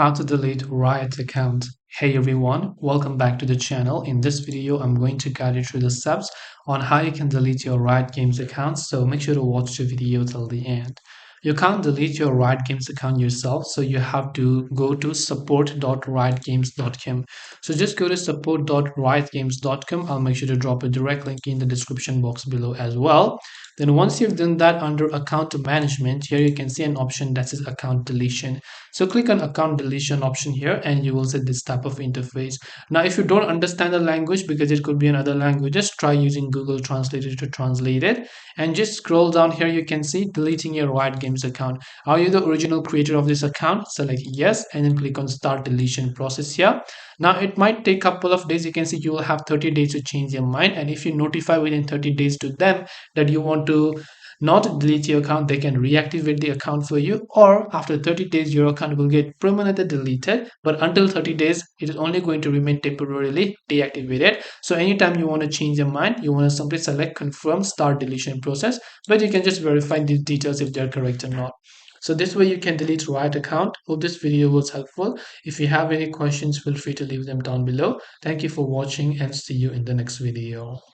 How to delete Riot account. Hey everyone, welcome back to the channel. In this video, I'm going to guide you through the steps on how you can delete your Riot Games account. So make sure to watch the video till the end. You can't delete your Riot Games account yourself, so you have to go to support.riotgames.com. So just go to support.riotgames.com. I'll make sure to drop a direct link in the description box below as well. Then once you've done that, under account management, here you can see an option that says account deletion. So click on account deletion option here and you will see this type of interface. Now, if you don't understand the language, because it could be another language, just try using Google Translator to translate it. And just scroll down here, you can see deleting your Riot Games account. Are you the original creator of this account? Select yes and then click on start deletion process here. Now, it might take a couple of days. You can see you will have 30 days to change your mind. And if you notify within 30 days to them that you want to not delete your account, they can reactivate the account for you, or after 30 days your account will get permanently deleted, but until 30 days it is only going to remain temporarily deactivated. So anytime you want to change your mind, you want to simply select confirm start deletion process, but you can just verify these details if they're correct or not. So this way you can delete Riot account. Hope this video was helpful. If you have any questions, feel free to leave them down below. Thank you for watching and see you in the next video.